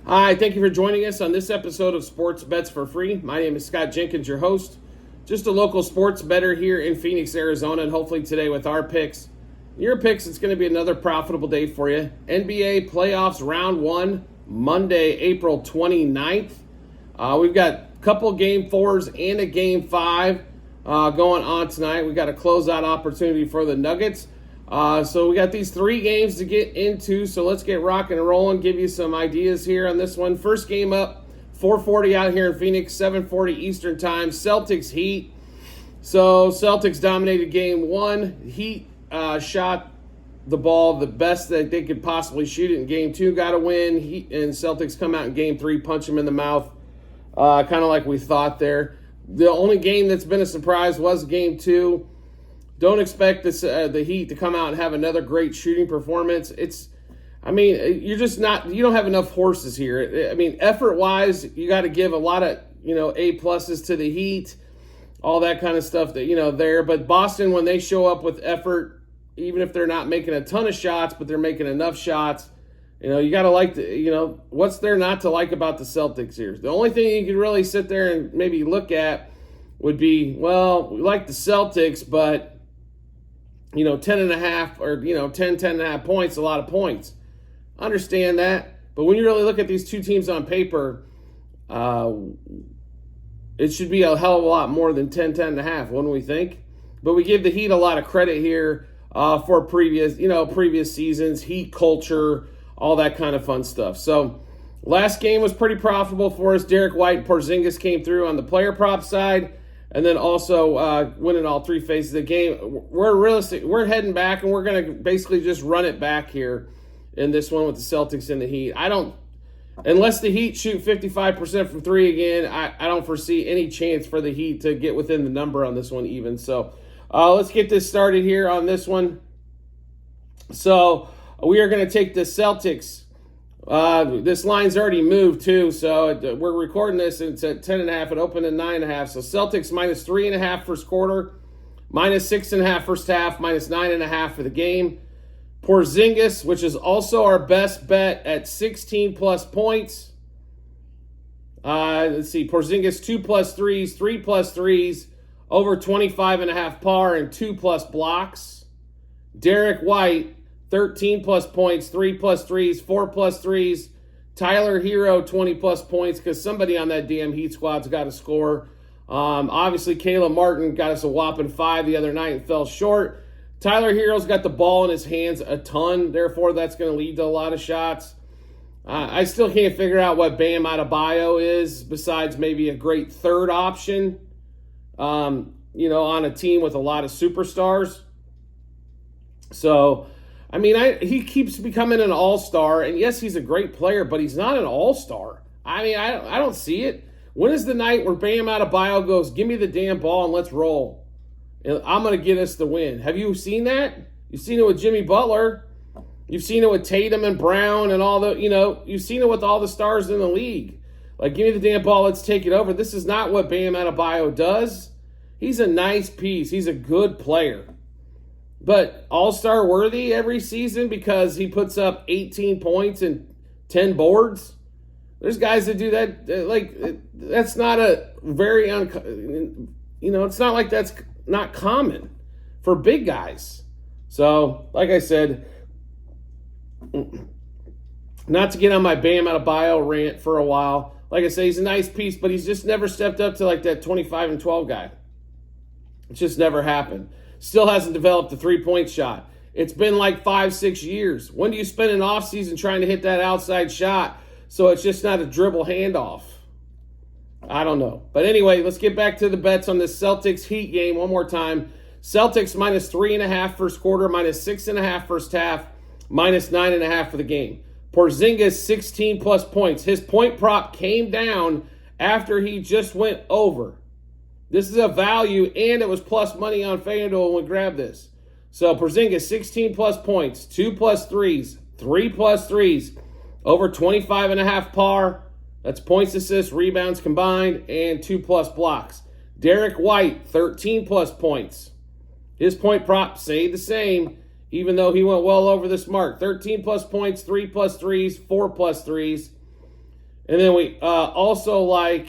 Hi, thank you for joining us on this episode of Sports Bets for Free. My name is Scott Jenkins, your host. Just a local sports bettor here in Phoenix, Arizona, and hopefully today with our picks. Your picks, it's going to be another profitable day for you. NBA playoffs round 1, Monday, April 29th. We've got a couple game 4s and a game 5 going on tonight. We've got a closeout opportunity for the Nuggets. So we got these 3 games to get into, so let's get rocking and rolling, give you some ideas here on this one. First game up, 4:40 out here in Phoenix, 7:40 Eastern Time, Celtics Heat. So Celtics dominated game 1. Heat shot the ball the best that they could possibly shoot it in game 2, got a win. Heat and Celtics come out in game 3, punch them in the mouth, kind of like we thought there. The only game that's been a surprise was game 2. Don't expect this, the Heat to come out and have another great shooting performance. You don't have enough horses here. I mean, effort-wise, you got to give a lot of, A-pluses to the Heat, all that kind of stuff that, there. But Boston, when they show up with effort, even if they're not making a ton of shots, but they're making enough shots, you got to like what's there not to like about the Celtics here? The only thing you could really sit there and maybe look at would be, well, we like the Celtics, but 10.5 or 10.5 points, a lot of points. Understand that. But when you really look at these two teams on paper, it should be a hell of a lot more than 10.5, wouldn't we think? But we give the Heat a lot of credit here for previous seasons, Heat culture, all that kind of fun stuff. So last game was pretty profitable for us. Derek White and Porzingis came through on the player prop side. And then also winning all 3 phases of the game. We're realistic. We're heading back, and we're going to basically just run it back here in this one with the Celtics and the Heat. Unless the Heat shoot 55% from 3 again, I don't foresee any chance for the Heat to get within the number on this one even. So let's get this started here on this one. So we are going to take the Celtics. This line's already moved too, so we're recording this and it's at 10.5. It opened at 9.5. So Celtics minus 3.5 first quarter, minus 6.5 first half, minus 9.5 for the game. Porzingis, which is also our best bet at 16 plus points. Let's see, Porzingis 2 plus 3s, 3 plus 3s, over 25.5 par and 2 plus blocks. Derek White, 13 plus points, 3 plus 3s, 4 plus 3s. Tyler Hero, 20 plus points, because somebody on that damn Heat squad's got to score. Obviously, Caleb Martin got us a whopping 5 the other night and fell short. Tyler Hero's got the ball in his hands a ton, therefore that's going to lead to a lot of shots. I still can't figure out what Bam Adebayo is, besides maybe a great third option, on a team with a lot of superstars. So, he keeps becoming an all-star, and yes, he's a great player, but he's not an all-star. I don't see it. When is the night where Bam Adebayo goes, give me the damn ball and let's roll? And I'm going to get us the win. Have you seen that? You've seen it with Jimmy Butler. You've seen it with Tatum and Brown and all the, you've seen it with all the stars in the league. Like, give me the damn ball, let's take it over. This is not what Bam Adebayo does. He's a nice piece. He's a good player. But all-star worthy every season because he puts up 18 points and 10 boards. There's guys that do that. That's not a very, it's not like that's not common for big guys. So, like I said, not to get on my Bam Adebayo rant for a while. Like I say, he's a nice piece, but he's just never stepped up to like that 25 and 12 guy. It's just never happened. Still hasn't developed a three-point shot. It's been like 5-6 years. When do you spend an offseason trying to hit that outside shot so it's just not a dribble handoff? I don't know. But anyway, let's get back to the bets on this Celtics Heat game one more time. Celtics minus 3.5 first quarter, minus 6.5 first half, minus 9.5 for the game. Porzingis, 16 plus points. His point prop came down after he just went over. This is a value, and it was plus money on FanDuel when we grabbed this. So Porzingis, 16 plus points, 2 plus 3s, 3 plus 3s, over 25.5 par. That's points, assists, rebounds combined, and 2 plus blocks. Derek White, 13 plus points. His point prop stayed the same, even though he went well over this mark. 13 plus points, 3 plus 3s, 4 plus 3s. And then we also like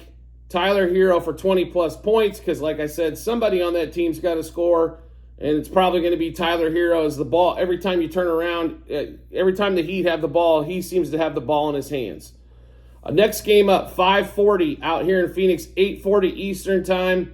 Tyler Hero for 20-plus points because, like I said, somebody on that team's got to score, and it's probably going to be Tyler Hero as the ball. Every time you turn around, every time the Heat have the ball, he seems to have the ball in his hands. Next game up, 5:40 out here in Phoenix, 8:40 Eastern time.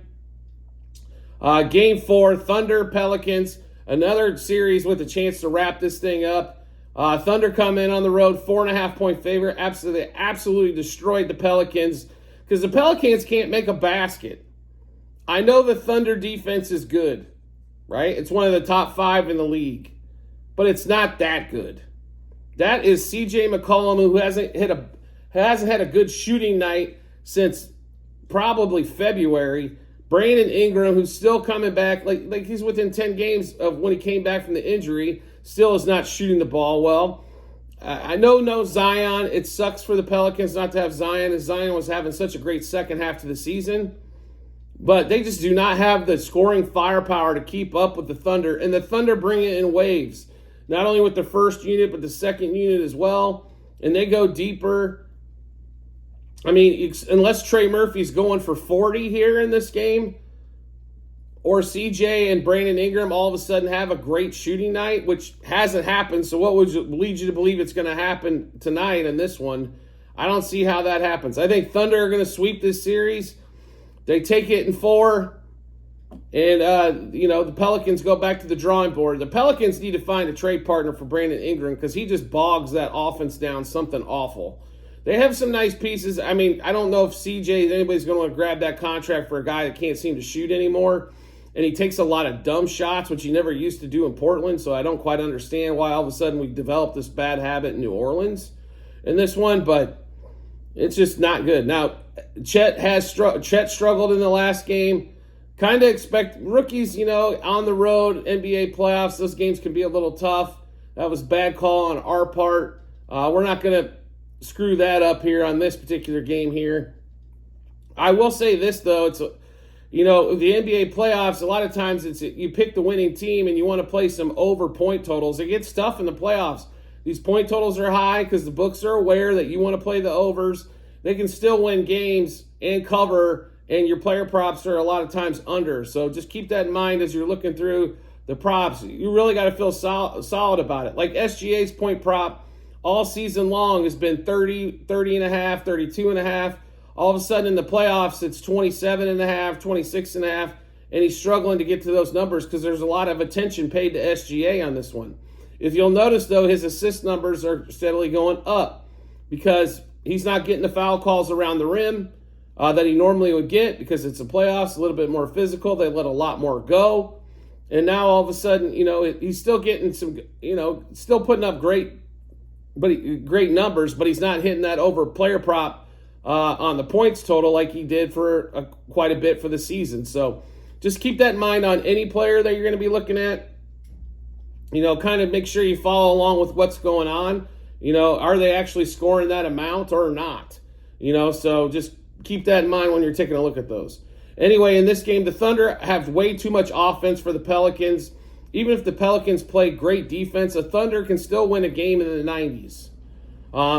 Game 4, Thunder Pelicans. Another series with a chance to wrap this thing up. Thunder come in on the road, 4.5-point favorite. Absolutely destroyed the Pelicans because the Pelicans can't make a basket. I know the Thunder defense is good, right? It's one of the top 5 in the league, but it's not that good. That is C.J. McCollum, who hasn't had a good shooting night since probably February. Brandon Ingram, who's still coming back, like he's within 10 games of when he came back from the injury, still is not shooting the ball well. I know no Zion. It sucks for the Pelicans not to have Zion, as Zion was having such a great second half to the season. But they just do not have the scoring firepower to keep up with the Thunder. And the Thunder bring it in waves, not only with the first unit, but the second unit as well. And they go deeper. I mean, unless Trey Murphy's going for 40 here in this game, or CJ and Brandon Ingram all of a sudden have a great shooting night, which hasn't happened. So what would lead you to believe it's going to happen tonight in this one? I don't see how that happens. I think Thunder are going to sweep this series. They take it in 4, and the Pelicans go back to the drawing board. The Pelicans need to find a trade partner for Brandon Ingram because he just bogs that offense down something awful. They have some nice pieces. I mean, I don't know if anybody's going to grab that contract for a guy that can't seem to shoot anymore. And he takes a lot of dumb shots, which he never used to do in Portland. So I don't quite understand why all of a sudden we developed this bad habit in New Orleans in this one. But it's just not good. Now, Chet struggled in the last game. Kind of expect rookies, on the road, NBA playoffs, those games can be a little tough. That was a bad call on our part. We're not going to screw that up here on this particular game here. I will say this, though. It's, the NBA playoffs, a lot of times you pick the winning team and you want to play some over point totals. It gets tough in the playoffs. These point totals are high because the books are aware that you want to play the overs. They can still win games and cover, and your player props are a lot of times under. So just keep that in mind as you're looking through the props. You really got to feel solid about it. Like SGA's point prop all season long has been 30 and a half, 32 and a half. All of a sudden in the playoffs, it's 27 and a half, 26 and a half, and he's struggling to get to those numbers because there's a lot of attention paid to SGA on this one. If you'll notice, though, his assist numbers are steadily going up because he's not getting the foul calls around the rim that he normally would get because it's the playoffs, a little bit more physical. They let a lot more go. And now all of a sudden, he's still getting some, still putting up great numbers, but he's not hitting that over player prop on the points total like he did for quite a bit for the season. So just keep that in mind on any player that you're going to be looking at. Kind of make sure you follow along with what's going on. Are they actually scoring that amount or not? So just keep that in mind when you're taking a look at those. Anyway, in this game, the Thunder have way too much offense for the Pelicans. Even if the Pelicans play great defense, the Thunder can still win a game in the 90s.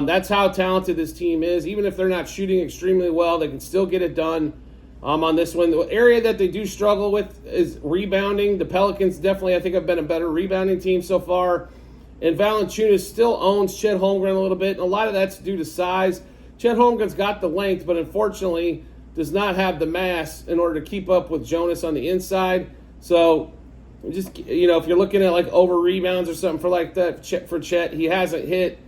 That's how talented this team is. Even if they're not shooting extremely well, they can still get it done on this one. The area that they do struggle with is rebounding. The Pelicans definitely, I think, have been a better rebounding team so far. And Valanciunas still owns Chet Holmgren a little bit, and a lot of that's due to size. Chet Holmgren's got the length, but unfortunately does not have the mass in order to keep up with Jonas on the inside. So just, if you're looking at like over rebounds or something for like that for Chet, he hasn't hit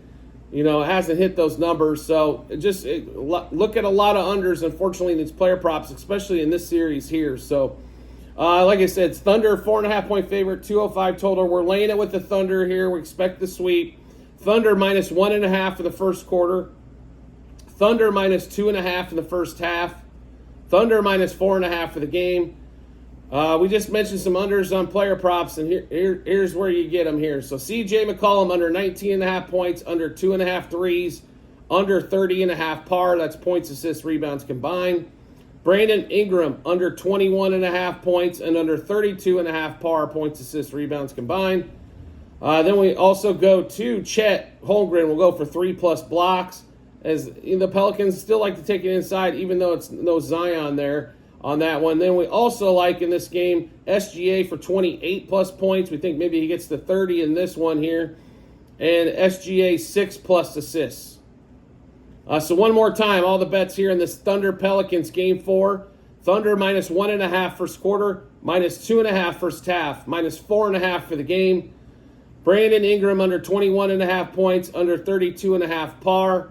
those numbers. So just look at a lot of unders, unfortunately, in these player props, especially in this series here. So like I said, it's Thunder 4.5-point favorite, 205 total. We're laying it with the Thunder here. We expect the sweep. Thunder minus 1.5 for the first quarter. Thunder minus 2.5 in the first half. Thunder minus 4.5 for the game. We just mentioned some unders on player props, and here's where you get them here. So C.J. McCollum under 19.5 points, under 2.5 threes, under 30.5 par. That's points, assists, rebounds combined. Brandon Ingram under 21.5 points and under 32.5 par, points, assists, rebounds combined. Then we also go to Chet Holmgren. We'll go for 3+ blocks. as the Pelicans still like to take it inside, even though it's no Zion there on that one. Then we also like in this game SGA for 28 plus points. We think maybe he gets to 30 in this one here. And SGA 6 plus assists. So one more time, all the bets here in this Thunder Pelicans game 4. Thunder minus 1.5 first quarter, minus 2.5 first half, minus 4.5 for the game. Brandon Ingram under 21.5 points, under 32.5 par.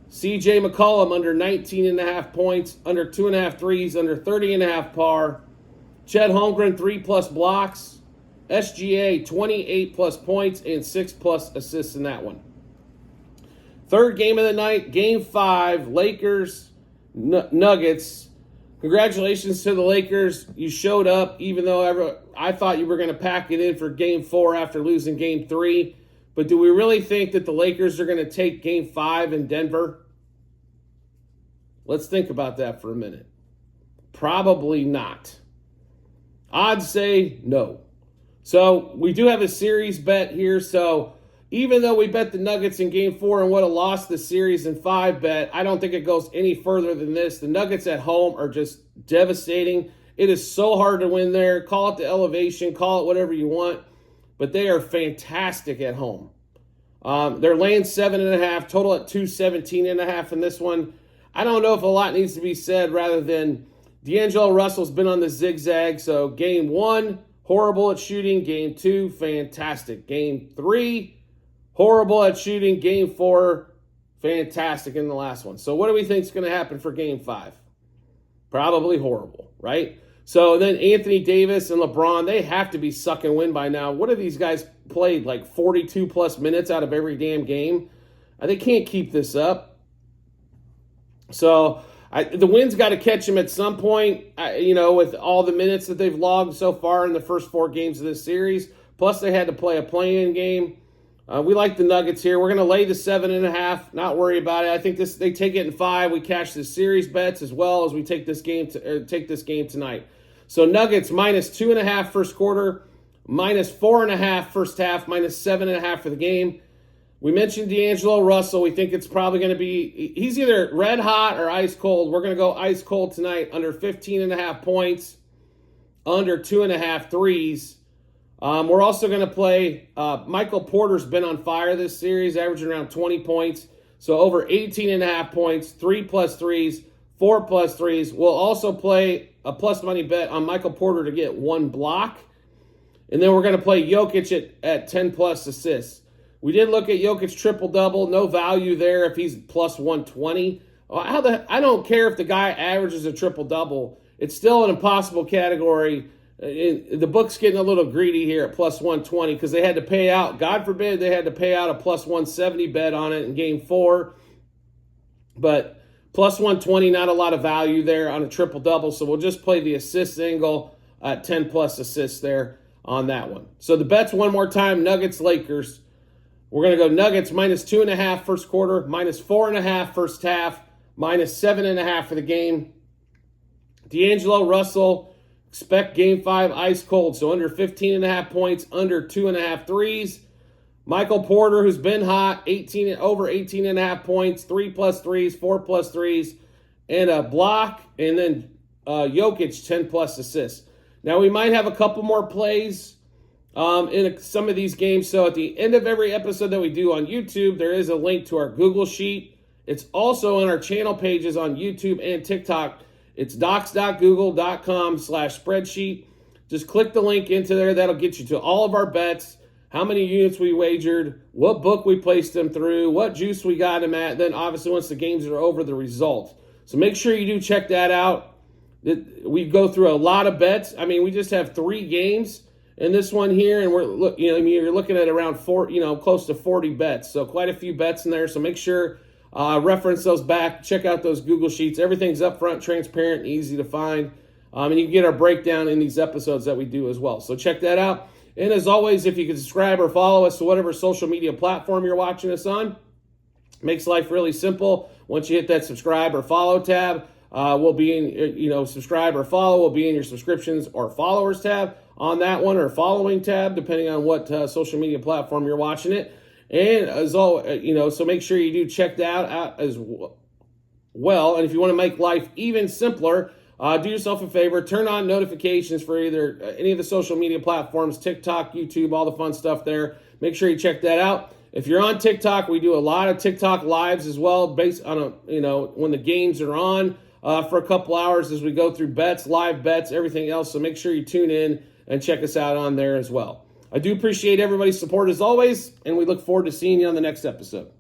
CJ McCollum under 19.5 points, under 2.5 threes, under 30.5 par. Chet Holmgren 3 plus blocks. SGA 28 plus points and 6 plus assists in that one. Third game of the night, game 5, Lakers Nuggets. Congratulations to the Lakers. You showed up, even though I thought you were going to pack it in for game 4 after losing game 3. But do we really think that the Lakers are going to take game 5 in Denver? Let's think about that for a minute. Probably not. Odds say no. So we do have a series bet here. So even though we bet the Nuggets in game 4 and would have lost the series in 5 bet, I don't think it goes any further than this. The Nuggets at home are just devastating. It is so hard to win there. Call it the elevation, call it whatever you want, but they are fantastic at home. They're laying 7.5, total at 217.5 in this one. I don't know if a lot needs to be said rather than D'Angelo Russell's been on the zigzag. So game 1, horrible at shooting. Game 2, fantastic. Game 3, horrible at shooting. Game 4, fantastic in the last one. So what do we think is going to happen for game 5? Probably horrible, right? So then Anthony Davis and LeBron, they have to be sucking wind by now. What have these guys played, like 42 plus minutes out of every damn game? They can't keep this up. So the wind's got to catch them at some point, with all the minutes that they've logged so far in the first 4 games of this series. Plus they had to play a play-in game. We like the Nuggets here. We're going to lay the 7.5. Not worry about it. I think they take it in 5. We cash the series bets as well as we take this game tonight. So Nuggets minus 2.5 first quarter, minus 4.5 first half, minus 7.5 for the game. We mentioned D'Angelo Russell. We think it's probably going to be, he's either red hot or ice cold. We're going to go ice cold tonight, under 15.5 points, under 2.5 threes. We're also going to play, Michael Porter's been on fire this series, averaging around 20 points. So over 18.5 points, 3 plus threes, 4 plus threes. We'll also play a plus money bet on Michael Porter to get 1 block. And then we're going to play Jokic at 10 plus assists. We did look at Jokic triple-double. No value there if he's plus 120. I don't care if the guy averages a triple-double. It's still an impossible category. The book's getting a little greedy here at plus 120 because they had to pay out, God forbid, they had to pay out a plus 170 bet on it in game 4. But plus 120, not a lot of value there on a triple-double. So we'll just play the assist angle at 10 plus assists there on that one. So the bets one more time, Nuggets, Lakers. We're going to go Nuggets minus 2.5 first quarter, minus 4.5 first half, minus 7.5 for the game. D'Angelo Russell, expect game 5 ice cold, so under 15.5 points, under 2.5 threes. Michael Porter, who's been hot, over 18.5 points, 3 plus threes, 4 plus threes, and a block, and then Jokic 10 plus assists. Now we might have a couple more plays in some of these games. So at the end of every episode that we do on YouTube, there is a link to our Google Sheet. It's also on our channel pages on YouTube and TikTok. It's docs.google.com/spreadsheet. Just click the link into there. That'll get you to all of our bets, how many units we wagered, what book we placed them through, what juice we got them at. Then obviously once the games are over, the result. So make sure you do check that out. We go through a lot of bets. I mean, we just have 3 games in this one here, and you're looking at around close to 40 bets. So quite a few bets in there. So make sure reference those back. Check out those Google Sheets. Everything's upfront, transparent, and easy to find. And you can get our breakdown in these episodes that we do as well. So check that out. And as always, if you can subscribe or follow us to whatever social media platform you're watching us on, makes life really simple. Once you hit that subscribe or follow tab, we'll be in, subscribe or follow will be in your subscriptions or followers tab on that one, or following tab, depending on what social media platform you're watching it. And as all so make sure you do check that out as well. And if you want to make life even simpler, do yourself a favor, turn on notifications for either any of the social media platforms, TikTok, YouTube, all the fun stuff there. Make sure you check that out. If you're on TikTok, we do a lot of TikTok lives as well, based on when the games are on for a couple hours as we go through bets, live bets, everything else. So make sure you tune in and check us out on there as well. I do appreciate everybody's support as always, and we look forward to seeing you on the next episode.